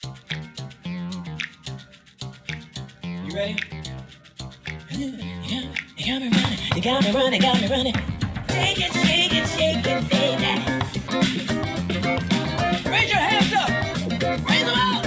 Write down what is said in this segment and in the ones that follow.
You ready? Yeah, you got me running, you got me running, got me running. Shake it, shake it, shake it, baby. Raise your hands up, raise them out.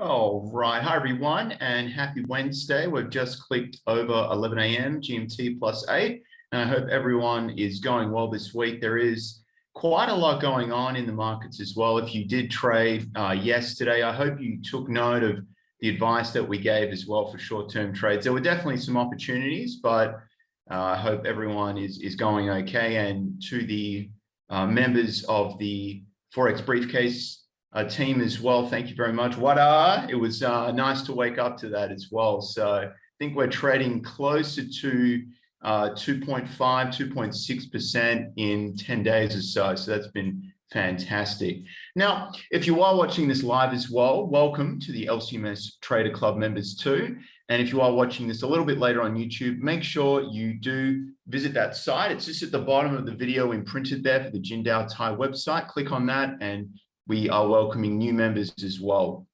All right. Hi, everyone, and happy Wednesday. We've just clicked over 11 a.m. GMT +8, and I hope everyone is going well this week. There is quite a lot going on in the markets as well. If you did trade yesterday, I hope you took note of the advice that we gave as well for short-term trades. There were definitely some opportunities, but I hope everyone is going okay. And to the members of the Forex Briefcase team as well, thank you very much. It was nice to wake up to that as well. So I think we're trading closer to 2.5, 2.6% in 10 days or so. So that's been fantastic. Now, if you are watching this live as well, welcome to the LCMS Trader Club members too. And if you are watching this a little bit later on YouTube, make sure you do visit that site. It's just at the bottom of the video imprinted there for the Jindal Thai website. Click on that and we are welcoming new members as well.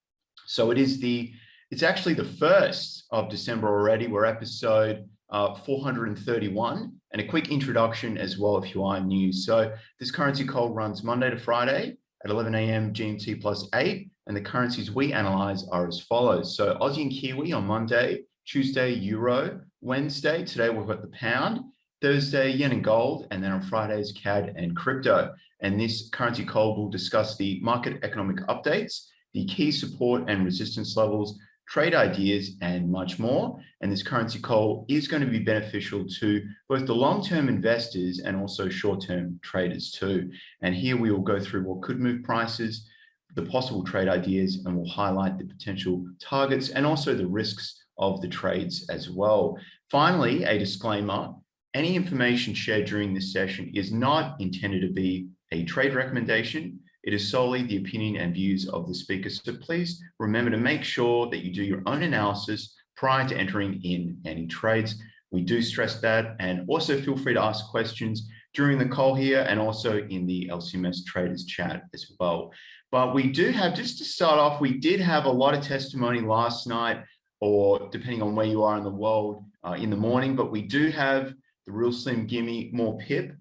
So it's actually the 1st of December already. We're episode 431, and a quick introduction as well if you are new. So this currency call runs Monday to Friday at 11 a.m. GMT +8, and the currencies we analyze are as follows. So Aussie and Kiwi on Monday, Tuesday, Euro, Wednesday, today we've got the pound, Thursday, yen and gold, and then on Fridays, CAD and crypto. And this currency call will discuss the market economic updates, the key support and resistance levels, trade ideas, and much more. And this currency call is going to be beneficial to both the long-term investors and also short-term traders too. And here we will go through what could move prices, the possible trade ideas, and we'll highlight the potential targets and also the risks of the trades as well. Finally, a disclaimer. Any information shared during this session is not intended to be a trade recommendation. It is solely the opinion and views of the speaker. So please remember to make sure that you do your own analysis prior to entering in any trades. We do stress that, and also feel free to ask questions during the call here and also in the LCMS traders chat as well. But we do have, just to start off, we did have a lot of testimony last night, or depending on where you are in the world, in the morning, but we do have the Real Slim Gimme More Pip,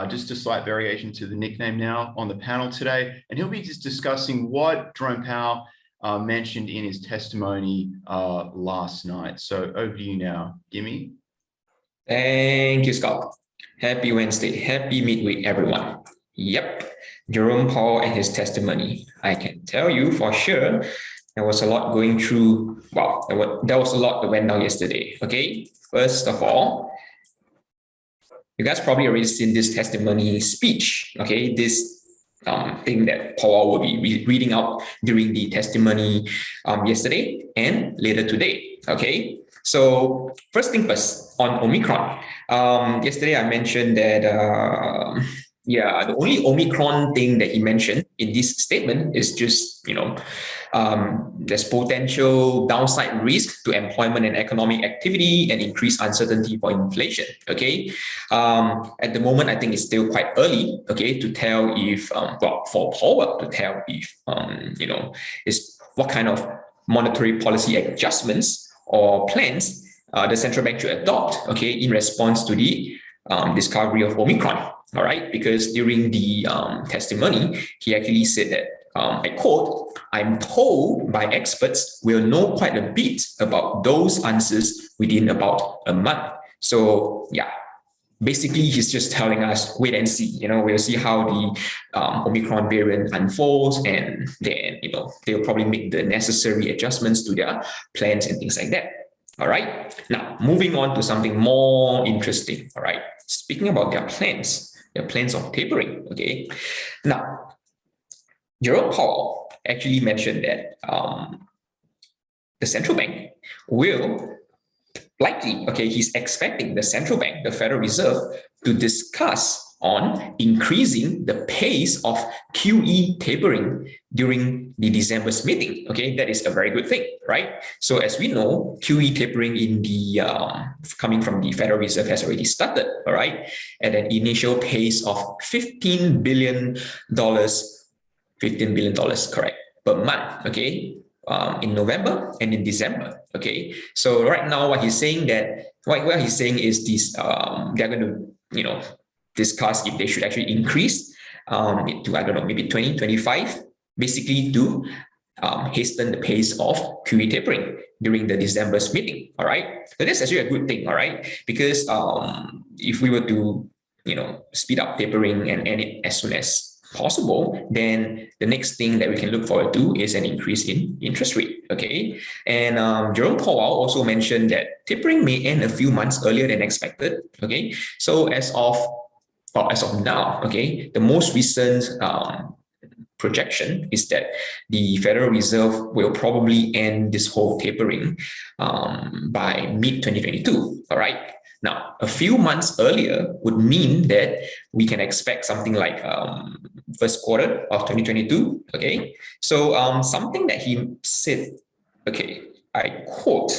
just a slight variation to the nickname now on the panel today. And he'll be just discussing what Jerome Powell mentioned in his testimony last night. So over to you now, Gimme. Thank you, Scott. Happy Wednesday. Happy midweek, everyone. Yep, Jerome Powell and his testimony. I can tell you for sure, there was a lot going through. Wow, there was a lot that went down yesterday. Okay, first of all, you guys probably already seen this testimony speech, okay? This thing that Powell will be reading out during the testimony yesterday and later today, okay? So first thing first, on Omicron. Yesterday I mentioned that, the only Omicron thing that he mentioned in this statement is just, there's potential downside risk to employment and economic activity and increased uncertainty for inflation, okay? At the moment, I think it's still quite early, okay, to tell if, for Powell to tell if, is what kind of monetary policy adjustments or plans the central bank should adopt, okay, in response to the discovery of Omicron. All right, because during the testimony, he actually said that, I quote, "I'm told by experts we'll know quite a bit about those answers within about a month." So yeah, basically he's just telling us, wait and see, we'll see how the Omicron variant unfolds, and then, they'll probably make the necessary adjustments to their plans and things like that. All right, now moving on to something more interesting. All right, speaking about their plans of tapering, okay? Now, Jerome Powell actually mentioned that the central bank will likely, okay, he's expecting the central bank, the Federal Reserve, to discuss on increasing the pace of QE tapering during the December's meeting. Okay, that is a very good thing, right? So as we know, QE tapering in the coming from the Federal Reserve has already started, all right, at an initial pace of $15 billion, correct, per month, okay, in November and in December, okay. So right now, what he's saying is this: they're going to, discuss if they should actually increase to, I don't know, maybe 2025, basically to hasten the pace of QE tapering during the December's meeting. All right, so that's actually a good thing. All right, because if we were to speed up tapering and end it as soon as possible, then the next thing that we can look forward to is an increase in interest rate. Okay, and Jerome Powell also mentioned that tapering may end a few months earlier than expected. Okay, so as of now, okay, the most recent projection is that the Federal Reserve will probably end this whole tapering by mid-2022. All right. Now, a few months earlier would mean that we can expect something like first quarter of 2022. Okay, so something that he said, okay, I quote,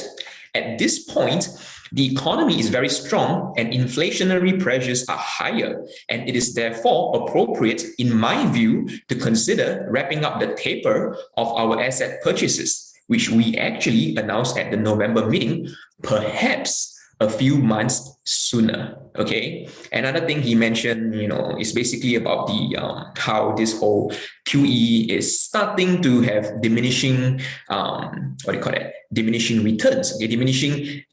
"At this point, the economy is very strong and inflationary pressures are higher, and it is therefore appropriate, in my view, to consider wrapping up the taper of our asset purchases, which we actually announced at the November meeting, perhaps a few months sooner." Okay. Another thing he mentioned, is basically about the how this whole QE is starting to have diminishing diminishing returns, okay, diminishing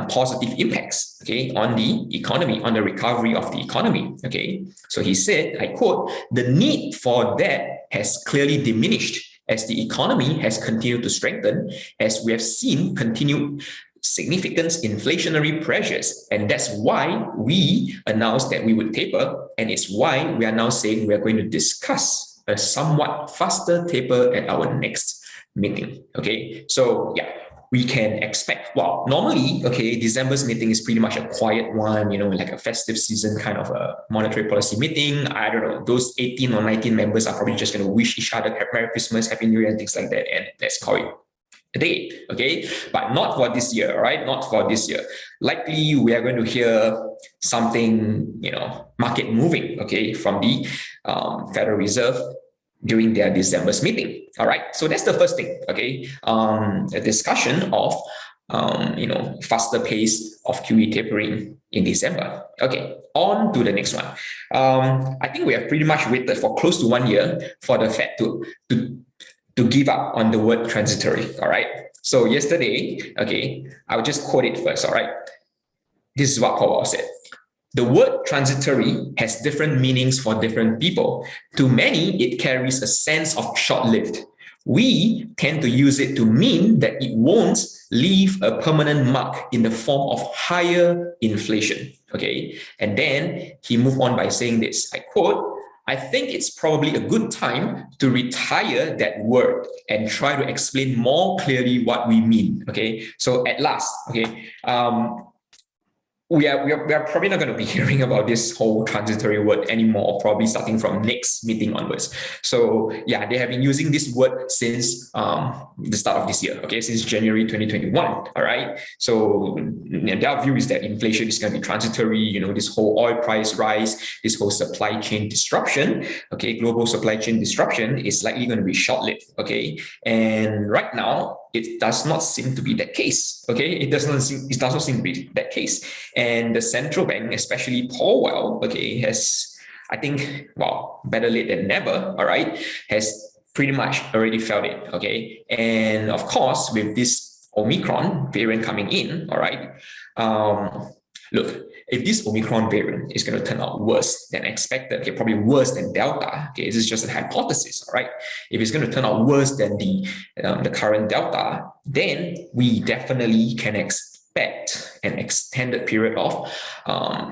positive impacts, okay, on the economy, on the recovery of the economy. Okay. So he said, I quote, "The need for that has clearly diminished as the economy has continued to strengthen, as we have seen continued significant inflationary pressures, and that's why we announced that we would taper, and it's why we are now saying we are going to discuss a somewhat faster taper at our next meeting." Okay, so yeah, we can expect, well, normally, okay, December's meeting is pretty much a quiet one, like a festive season kind of a monetary policy meeting. I don't know, those 18 or 19 members are probably just going to wish each other Merry Christmas, Happy New Year, and things like that, and let's call it a day, okay? But not for this year, right? Not for this year. Likely, we are going to hear something, market moving, okay, from the Federal Reserve during their December's meeting. All right, so that's the first thing, okay? A discussion of, faster pace of QE tapering in December. Okay, on to the next one. I think we have pretty much waited for close to 1 year for the Fed to give up on the word transitory. All right. So yesterday, okay, I'll just quote it first. All right. This is what Powell said: "The word transitory has different meanings for different people. To many, it carries a sense of short-lived. We tend to use it to mean that it won't leave a permanent mark in the form of higher inflation." Okay. And then he moved on by saying this, I quote, "I think it's probably a good time to retire that word and try to explain more clearly what we mean." Okay, so at last, okay, we are probably not going to be hearing about this whole transitory word anymore, probably starting from next meeting onwards. So yeah, they have been using this word since the start of this year, okay, since January 2021. All right. So their view is that inflation is going to be transitory, this whole oil price rise, this whole supply chain disruption, okay, global supply chain disruption is likely going to be short-lived, okay. And right now, it does not seem to be that case. Okay, it doesn't seem to be that case. And the central bank, especially Powell, okay, has, I think, well, better late than never, all right, has pretty much already felt it. Okay, and of course, with this Omicron variant coming in, all right, look, if this Omicron variant is going to turn out worse than expected, okay, probably worse than Delta, okay, this is just a hypothesis, all right? If it's going to turn out worse than the current Delta, then we definitely can expect an extended period of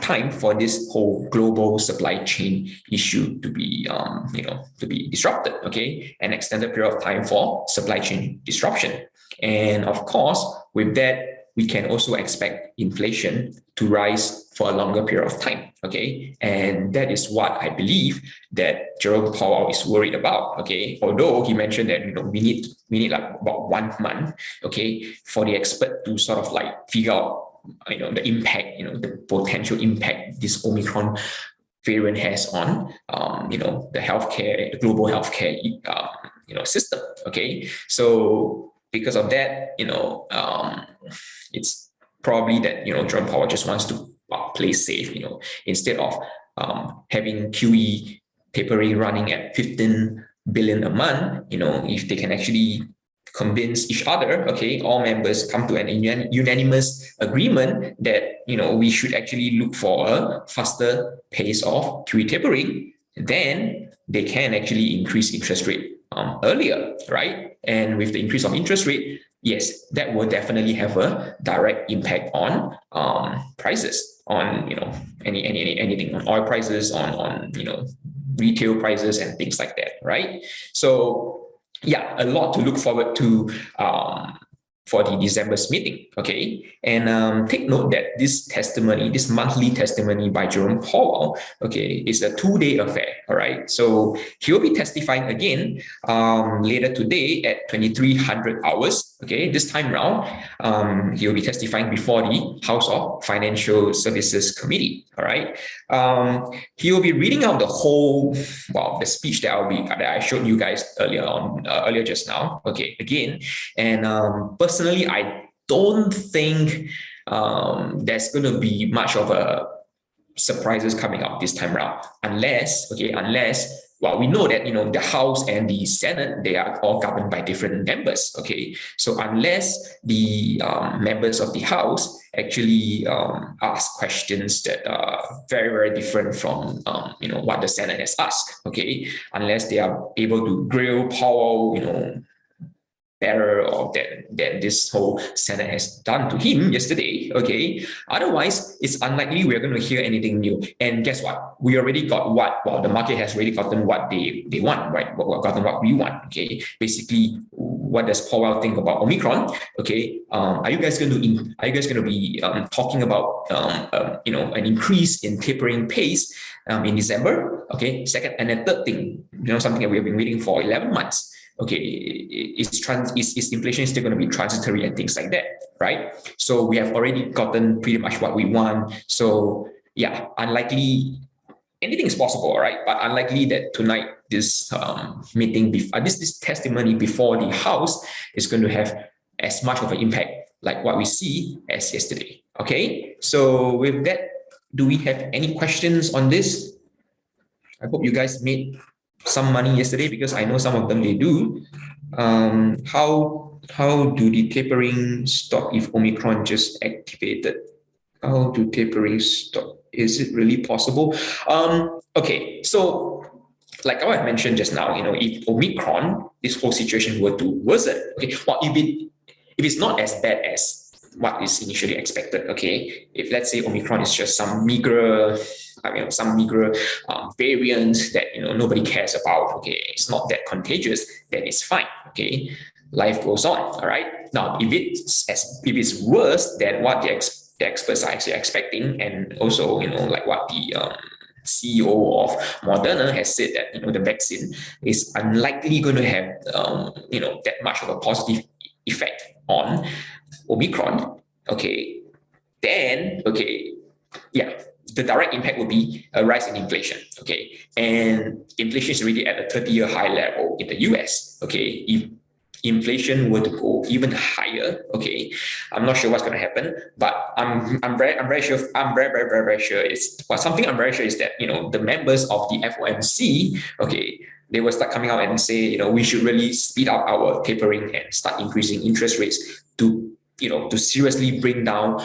time for this whole global supply chain issue to be, to be disrupted, okay? An extended period of time for supply chain disruption. And of course, with that, we can also expect inflation to rise for a longer period of time. Okay, and that is what I believe that Jerome Powell is worried about. Okay, although he mentioned that we need like about 1 month, okay, for the expert to sort of like figure out the impact, the potential impact this Omicron variant has on the healthcare, the global healthcare system. Okay, so because of that, it's probably that Jerome Powell just wants to play safe, instead of having QE tapering running at 15 billion a month. If they can actually convince each other, okay, all members come to an unanimous agreement that we should actually look for a faster pace of QE tapering, then they can actually increase interest rate earlier, right? And with the increase of interest rate, yes, that will definitely have a direct impact on prices, on anything, on oil prices, on retail prices and things like that, right? So yeah, a lot to look forward to for the December's meeting, okay? And take note that this monthly testimony by Jerome Powell, okay, is a 2-day affair, all right? So he'll be testifying again later today at 2300 hours, okay? This time around, he'll be testifying before the House of Financial Services Committee, all right? He'll be reading out the whole, the speech that I showed you guys earlier just now, okay, again. And personally, I don't think there's going to be much of a surprises coming up this time around, unless we know that the House and the Senate, they are all governed by different members. Okay, so unless the members of the House actually ask questions that are very, very different from what the Senate has asked. Okay, unless they are able to grill Powell, better or than this whole Senate has done to him yesterday. Okay, otherwise it's unlikely we're going to hear anything new. And guess what? We already got the market has already gotten what they want, right? Gotten what we want. Okay, basically, what does Powell think about Omicron? Okay, are you guys going to be talking about an increase in tapering pace in December? Okay, second, and the third thing, something that we have been waiting for 11 months. Okay, is inflation still going to be transitory and things like that, right? So we have already gotten pretty much what we want. So yeah, unlikely, anything is possible, right? But unlikely that tonight this meeting, this testimony before the House is going to have as much of an impact like what we see as yesterday. Okay, so with that, do we have any questions on this? I hope you guys made some money yesterday, because I know some of them they do. How do the tapering stop if Omicron just activated? How do tapering stop? Is it really possible? Okay, so like I mentioned just now, if Omicron, this whole situation were to worsen, okay, well, if it's not as bad as what is initially expected, okay, if let's say Omicron is just some meager variant that nobody cares about, okay, it's not that contagious, then it's fine, okay, life goes on. All right, now if it's worse than what the experts are actually expecting, and also like what the CEO of Moderna has said, that the vaccine is unlikely going to have that much of a positive effect on Omicron, okay, then the direct impact will be a rise in inflation, okay, and inflation is already at a 30-year high level in the US, okay. If inflation were to go even higher, okay, I'm not sure what's going to happen, but I'm very sure is that the members of the FOMC, okay, they will start coming out and say, we should really speed up our tapering and start increasing interest rates to seriously bring down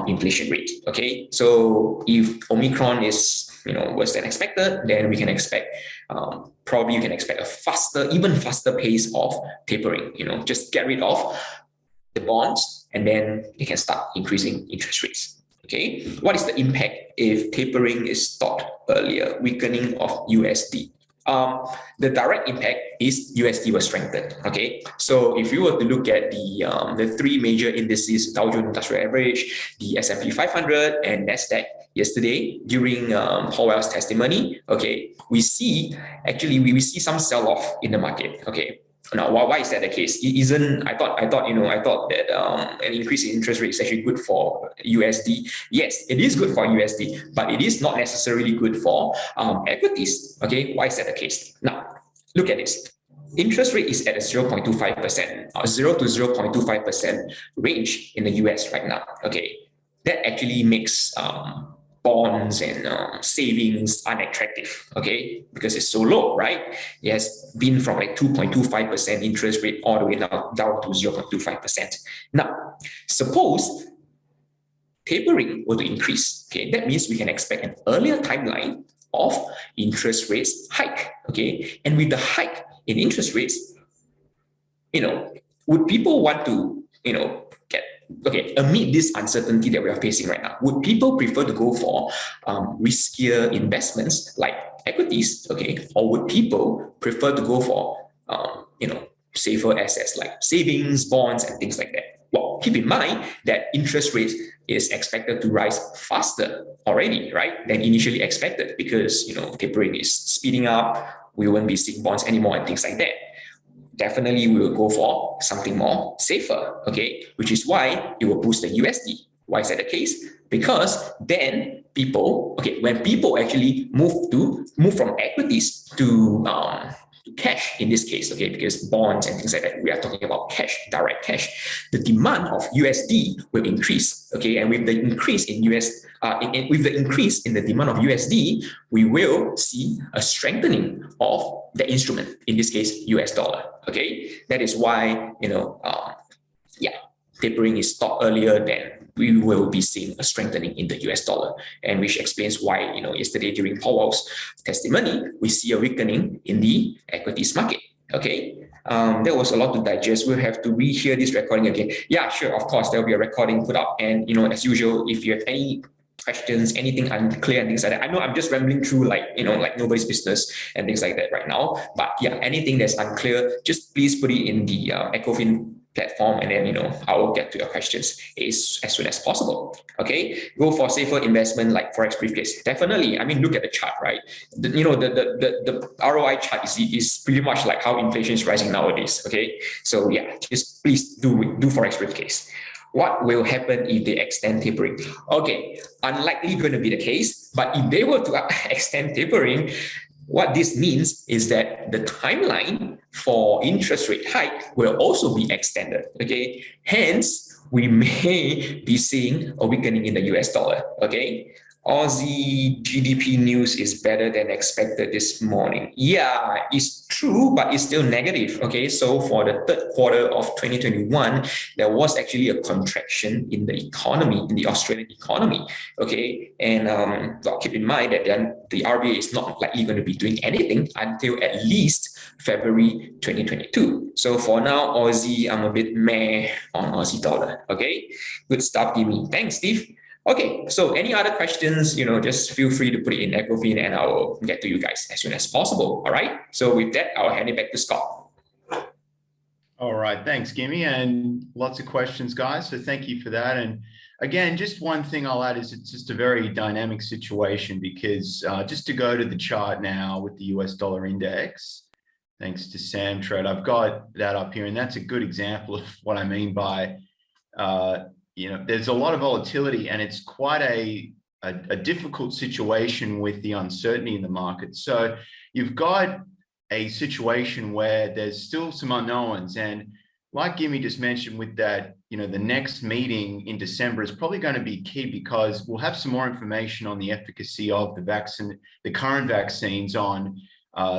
inflation rate. Okay, so if Omicron is worse than expected, then we can expect probably you can expect a even faster pace of tapering. Just get rid of the bonds, and then they can start increasing interest rates. Okay, what is the impact if tapering is stopped earlier? Weakening of USD. The direct impact is USD was strengthened. Okay, so if you were to look at the three major indices, Dow Jones Industrial Average, the S&P 500, and Nasdaq, yesterday during Powell's testimony, okay, we see some sell-off in the market. Okay, now why is that the case? It isn't. I thought that an increase in interest rate is actually good for USD. Yes, it is good for USD, but it is not necessarily good for equities. Okay, why is that the case? Now look at this. Interest rate is at a 0.25%, 0 to 0.25% range in the US right now. Okay, that actually makes bonds and savings unattractive, okay, because it's so low, right? It has been from like 2.25% interest rate all the way now down to 0.25%. Now, suppose tapering were to increase, okay, that means we can expect an earlier timeline of interest rates hike, okay, and with the hike in interest rates, would people want to, amid this uncertainty that we are facing right now, would people prefer to go for riskier investments like equities, okay, or would people prefer to go for, safer assets like savings, bonds, and things like that? Well, keep in mind that interest rates is expected to rise faster already, right, than initially expected because, tapering is speeding up. We won't be seeing bonds anymore and things like that. Definitely we will go for something more safer, okay, which is why it will boost the USD. Why is that the case? Because then when people actually move from equities to cash in this case, okay, because bonds and things like that, we are talking about cash, direct cash, the demand of USD will increase, okay, and with the increase in with the increase in the demand of USD, we will see a strengthening of the instrument, in this case, US dollar, okay? That is why, tapering is stopped earlier than we will be seeing a strengthening in the US dollar, and which explains why, yesterday during Powell's testimony, we see a weakening in the equities market, okay? There was a lot to digest. We'll have to rehear this recording again. Yeah, sure, of course, there'll be a recording put up, and, as usual, if you have any questions, anything unclear and things like that. I know I'm just rambling through like nobody's business and things like that right now. But yeah, anything that's unclear, just please put it in the Ecofin platform, and then I will get to your questions as soon as possible. Okay, go for safer investment like Forex briefcase. Definitely. I mean, look at the chart, right? The ROI chart is pretty much like how inflation is rising nowadays. Okay, so yeah, just please do Forex briefcase. What will happen if they extend tapering? Okay, unlikely going to be the case, but if they were to extend tapering, what this means is that the timeline for interest rate hike will also be extended, okay? Hence, we may be seeing a weakening in the US dollar, okay? Aussie GDP news is better than expected this morning. Yeah, it's true, but it's still negative. Okay, so for the third quarter of 2021, there was actually a contraction in the economy, in the Australian economy. Okay, and keep in mind that then the RBA is not likely going to be doing anything until at least February 2022. So for now, Aussie, I'm a bit meh on Aussie dollar. Okay, good stuff, Jimmy. Thanks, Steve. Okay, so any other questions, just feel free to put it in Ecofin and I will get to you guys as soon as possible. All right. So with that, I'll hand it back to Scott. All right. Thanks, Gimme. And lots of questions, guys. So thank you for that. And again, just one thing I'll add is it's just a very dynamic situation because just to go to the chart now with the US dollar index, thanks to Samtrade, I've got that up here. And that's a good example of what I mean by there's a lot of volatility and it's quite a difficult situation with the uncertainty in the market. So you've got a situation where there's still some unknowns, and like Gimme just mentioned with that, the next meeting in December is probably going to be key because we'll have some more information on the efficacy of the current vaccines on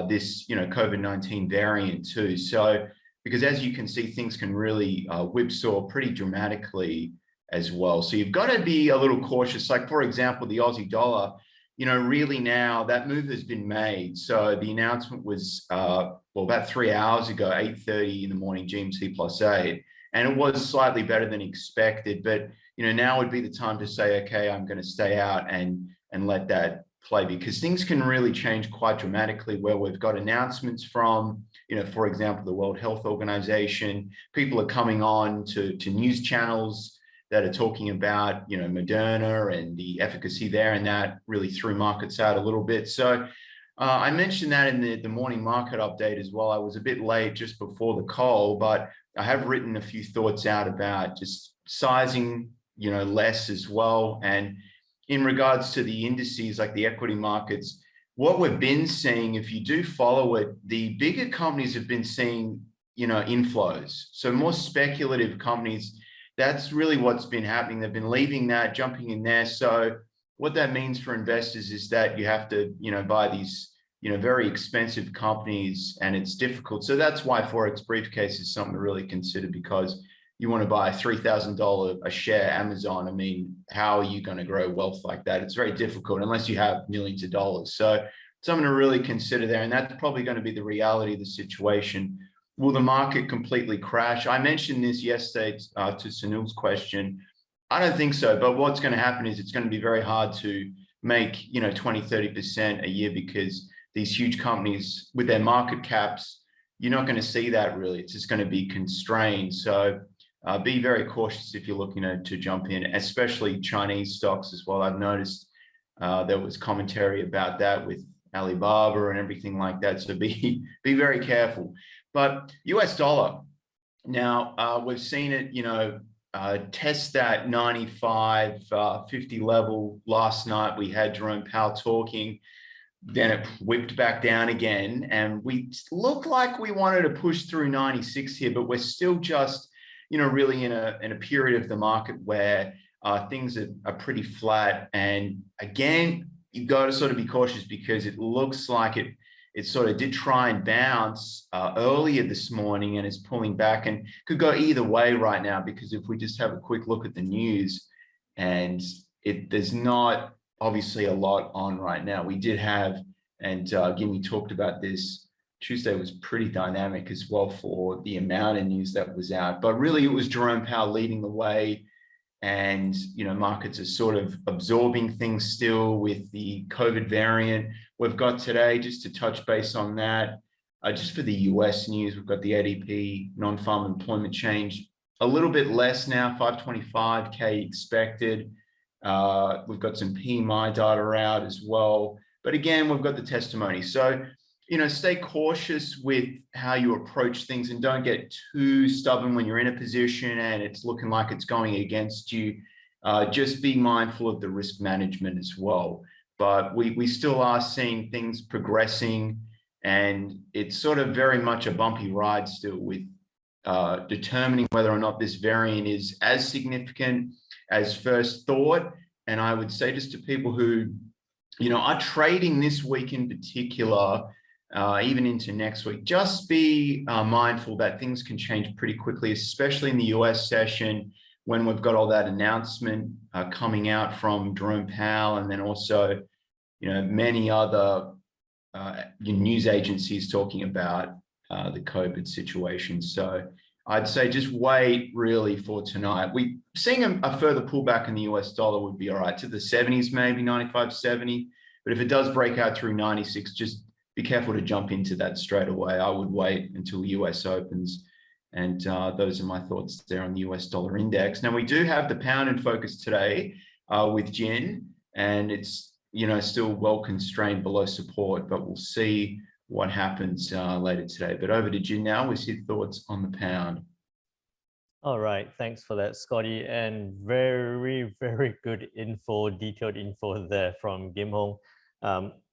this, COVID-19 variant too. So, because as you can see, things can really whipsaw pretty dramatically as well. So you've got to be a little cautious. Like, for example, the Aussie dollar, really now that move has been made. So the announcement was, about 3 hours ago, 8:30 in the morning, GMT +8. And it was slightly better than expected. But, now would be the time to say, okay, I'm going to stay out and let that play, because things can really change quite dramatically where we've got announcements from, for example, the World Health Organization. People are coming on to news channels that are talking about, Moderna and the efficacy there, and that really threw markets out a little bit. So I mentioned that in the morning market update as well. I was a bit late just before the call, but I have written a few thoughts out about just sizing, less as well. And in regards to the indices, like the equity markets, what we've been seeing, if you do follow it, the bigger companies have been seeing, inflows. So more speculative companies, that's really what's been happening. They've been leaving that, jumping in there. So what that means for investors is that you have to, buy these, very expensive companies, and it's difficult. So that's why Forex Briefcase is something to really consider, because you want to buy a $3,000 a share Amazon. I mean, how are you going to grow wealth like that? It's very difficult unless you have millions of dollars. So something to really consider there. And that's probably going to be the reality of the situation. Will the market completely crash? I mentioned this yesterday to Sunil's question. I don't think so. But what's going to happen is it's going to be very hard to make, 20, 30% a year, because these huge companies with their market caps, you're not going to see that really. It's just going to be constrained. So be very cautious if you're looking to jump in, especially Chinese stocks as well. I've noticed there was commentary about that with Alibaba and everything like that. So be very careful. But US dollar, now we've seen it, test that 95.50 level last night. We had Jerome Powell talking, then it whipped back down again, and we looked like we wanted to push through 96 here, but we're still just, really in a period of the market where things are pretty flat. And again, you've got to sort of be cautious, because it looks like it sort of did try and bounce earlier this morning and is pulling back, and could go either way right now, because if we just have a quick look at the news, and there's not obviously a lot on right now. We did have, and Gimme talked about this, Tuesday was pretty dynamic as well for the amount of news that was out, but really it was Jerome Powell leading the way. And, markets are sort of absorbing things still with the COVID variant. We've got today, just to touch base on that, just for the US news, we've got the ADP non-farm employment change, a little bit less now, 525K expected. We've got some PMI data out as well. But again, we've got the testimony. So, stay cautious with how you approach things, and don't get too stubborn when you're in a position and it's looking like it's going against you. Just be mindful of the risk management as well. But we still are seeing things progressing, and it's sort of very much a bumpy ride still, with determining whether or not this variant is as significant as first thought. And I would say, just to people who, are trading this week in particular, even into next week, just be mindful that things can change pretty quickly, especially in the US session, when we've got all that announcement coming out from Jerome Powell, and then also, many other news agencies talking about the COVID situation. So I'd say just wait really for tonight. We seeing a further pullback in the US dollar would be all right, to the 70s, maybe 95.70. But if it does break out through 96, just be careful to jump into that straight away. I would wait until the US opens. And those are my thoughts there on the US dollar index. Now, we do have the pound in focus today with Jin, and it's, still well constrained below support, but we'll see what happens later today. But over to Jin now with his thoughts on the pound. All right, thanks for that, Scotty, and very, very good info, detailed info there from Kim Hong.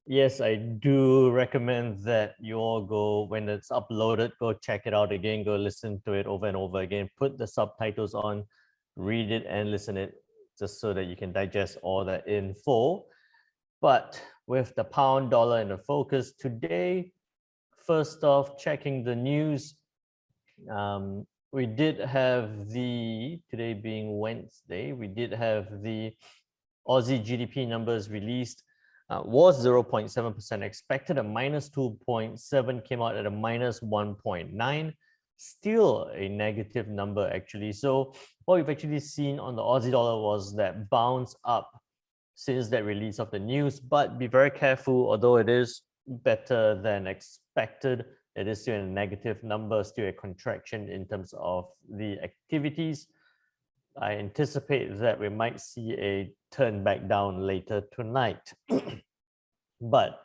Yes, I do recommend that you all go, when it's uploaded, go check it out again, go listen to it over and over again, put the subtitles on, read it and listen it, just so that you can digest all that info. But with the pound dollar in the focus today, first off, checking the news, we did have today being Wednesday, we did have the Aussie GDP numbers released. Was 0.7% expected, a -2.7, came out at a -1.9, still a negative number actually. So what we've actually seen on the Aussie dollar was that bounce up since that release of the news, but be very careful. Although it is better than expected, it is still a negative number, still a contraction in terms of the activities. I anticipate that we might see a turn back down later tonight. But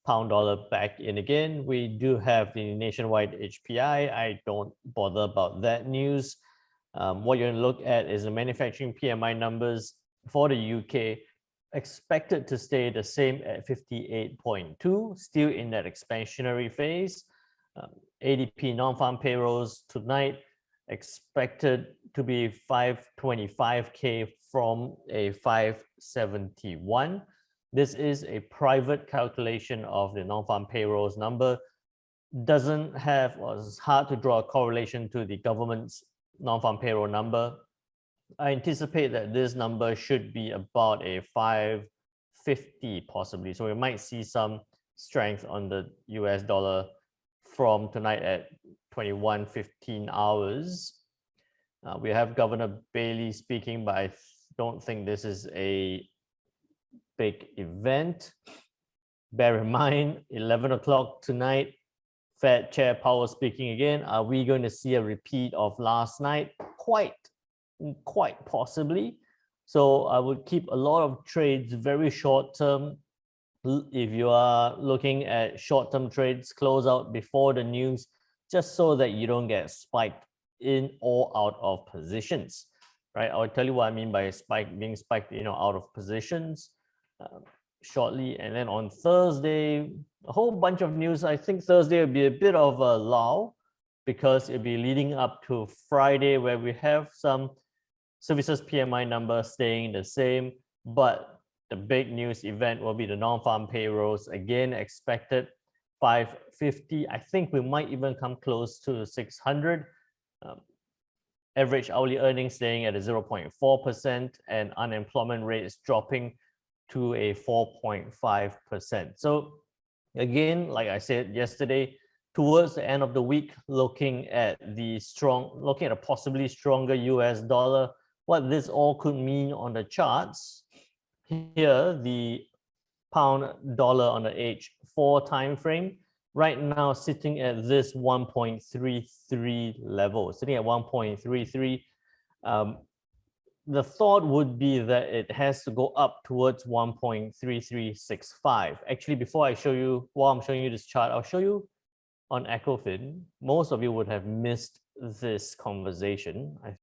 pound dollar back in again. We do have the nationwide HPI. I don't bother about that news. What you're going to look at is the manufacturing PMI numbers for the UK, expected to stay the same at 58.2, still in that expansionary phase. ADP non-farm payrolls tonight expected to be 525K from a 571. This is a private calculation of the non-farm payrolls number. Doesn't have, or it's hard to draw a correlation to the government's non-farm payroll number. I anticipate that this number should be about a 550 possibly. So we might see some strength on the US dollar from tonight at 21:15 hours. We have Governor Bailey speaking, but I don't think this is a big event. Bear in mind, 11 o'clock tonight, Fed Chair Powell speaking again. Are we going to see a repeat of last night? Quite possibly. So I would keep a lot of trades very short term. If you are looking at short-term trades, close out before the news, just so that you don't get spiked in or out of positions, right? I'll tell you what I mean by being spiked, out of positions shortly. And then on Thursday, a whole bunch of news. I think Thursday will be a bit of a lull because it'll be leading up to Friday, where we have some services PMI number staying the same, but the big news event will be the non-farm payrolls, again expected 550. I think we might even come close to 600. Average hourly earnings staying at a 0.4%, and unemployment rate is dropping to a 4.5%. So again, like I said yesterday, towards the end of the week, looking at a possibly stronger US dollar, what this all could mean on the charts. Here, the pound dollar on the H4 time frame, right now sitting at this 1.33 level, sitting at 1.33. The thought would be that it has to go up towards 1.3365. Actually, before I show you, while I'm showing you this chart, I'll show you on Ecofin. Most of you would have missed this conversation. I